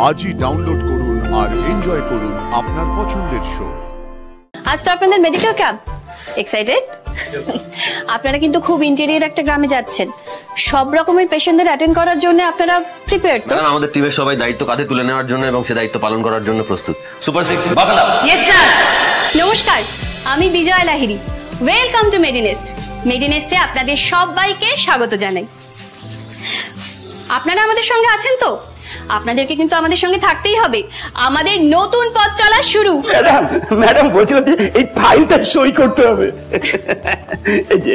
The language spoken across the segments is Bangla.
আজই ডাউনলোড করুন আর এনজয় করুন আপনার পছন্দের শো। আজ তো আপনাদের মেডিকেল ক্যাম্প, এক্সাইটেড? আপনারা কিন্তু খুব ইন্টেরিয়র একটা গ্রামে যাচ্ছেন, সব রকমের পেশেন্টদের অ্যাটেন্ড করার জন্য আপনারা প্রিপেয়ার্ড তো? আমাদের টিমের সবাই দায়িত্ব কাঁধে তুলে নেওয়ার জন্য এবং সে দায়িত্ব পালন করার জন্য প্রস্তুত। সুপার 6 বাকালা। Yes sir. নমস্কার, আমি Bijoy Lahiri. Welcome to Medinest. মেডিনেস্টে আপনাদের সবাইকে স্বাগত জানাই। আপনারা আমাদের সঙ্গে আছেন তো? আপনাদেরকে কিন্তু আমাদের সঙ্গে থাকতেই হবে, আমাদের নতুন পথ চলা শুরু। ম্যাডাম বলছিলাম যে এই ফাইলটা সই করতে হবে। এই যে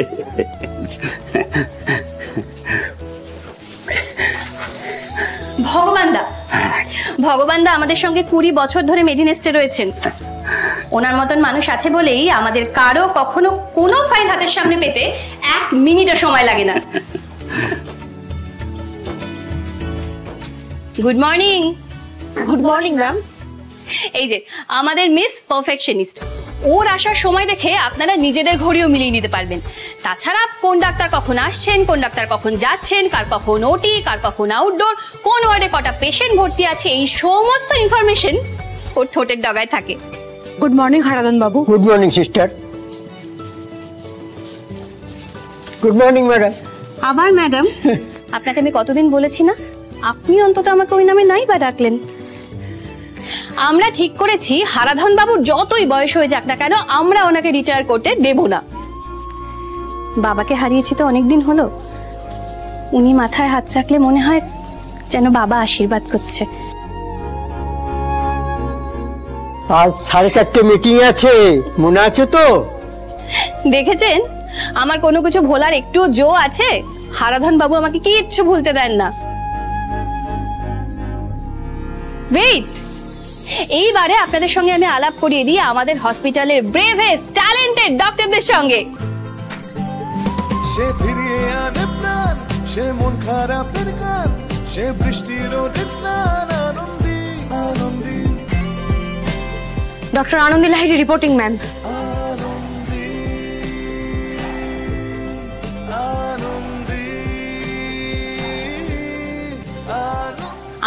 ভগবানদা আমাদের সঙ্গে 20 বছর ধরে মেডিনেস্টে রয়েছেন। ওনার মতন মানুষ আছে বলেই আমাদের কারো কখনো কোনো ফাইল হাতের সামনে পেতে 1 মিনিটও সময় লাগে না। Good morning. Good morning ma'am. এই যে আমাদের মিস পারফেকশনিস্ট, ওর আসার সময় দেখে আপনারা নিজেদের ঘড়িও মিলিয়ে নিতে পারবেন। তাছাড়া কোন ডাক্তার কখন আসছেন, কোন ডাক্তার কখন যাচ্ছেন, কার কখন ওটি, কার কখন আউটডোর, কোন ওয়ার্ডে কটা পেশেন্ট ভর্তি আছে, এই সমস্ত ইনফরমেশন ওর ঠোঁটের ডগায় থাকে। গুড মর্নিং হারাধন বাবু। Good morning sister. Good morning madam. আবার ম্যাডাম? আপনাকে আমি কতদিন বলেছি না, আপনি অন্তত আমাকে ওই নামে নাই বা ডাকলেন। আমরা ঠিক করেছি হারাধন বাবুর যতই বয়স হয়ে যাক না কেন, আমরা ওনাকে রিটায়ার করতে দেব না। বাবাকে হারিয়েছি তো অনেকদিন হলো, উনি মাথায় হাত রাখলে মনে হয় যেন বাবা আশীর্বাদ করছে। আজ 4:30 মিটিং আছে, মনে আছে তো? দেখেছেন আমার কোনো কিছু ভোলার একটু জো আছে? হারাধন বাবু আমাকে কিচ্ছু ভুলতে দেন না। ওয়েট, এইবারে আপনাদের সঙ্গে আমি আলাপ করিয়ে দিই আমাদের হসপিটালের ব্রেভেস্ট ট্যালেন্টেড ডক্টরদের সঙ্গে। সে ফিরিয়ে আনে প্রাণ, সে মন খারাপের গান, সে বৃষ্টি রোদের স্নান, Anandi Anandi. Doctor Anandi Lahiri reporting ma'am.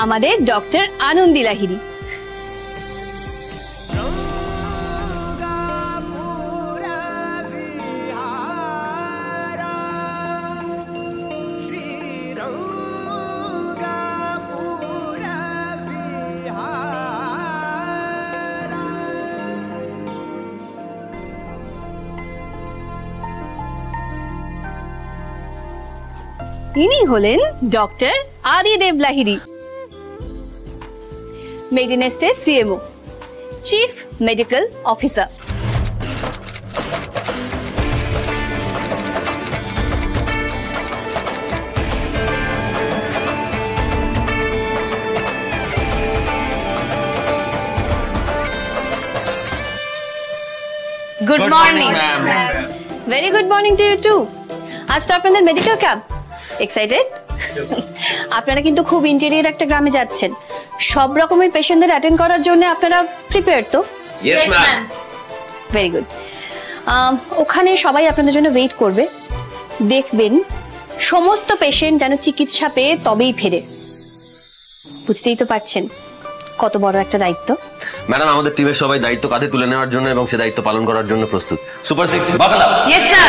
আমাদের ডক্টর আনন্দী লাহিড়ী। ইনি হলেন ডক্টর আদিদেব লাহিড়ী, মেডিনেস্টের CMO, chief medical officer. Good morning. Very good morning to you too. আজ তো আপনাদের মেডিকেল ক্যাম্প, এক্সাইটেড? আপনারা কিন্তু খুব ইন্টেরিয়র একটা গ্রামে যাচ্ছেন, সব রকমের পেশেন্টদের অ্যাটেন্ড করার জন্য আপনারা প্রিপেয়ার্ড তো? Yes ma'am. Very good. ওখানে সবাই আপনাদের জন্য ওয়েট করবে। দেখবেন সমস্ত পেশেন্ট যেন চিকিৎসা পেয়ে তবেই ফেরে। বুঝতেই তো পারছেন কত বড় একটা দায়িত্ব। ম্যাডাম আমাদের টিমের সবাই দায়িত্ব কাঁধে তুলে নেওয়ার জন্য এবং সে দায়িত্ব পালন করার জন্য প্রস্তুত। সুপার 6 বাকালা। Yes sir.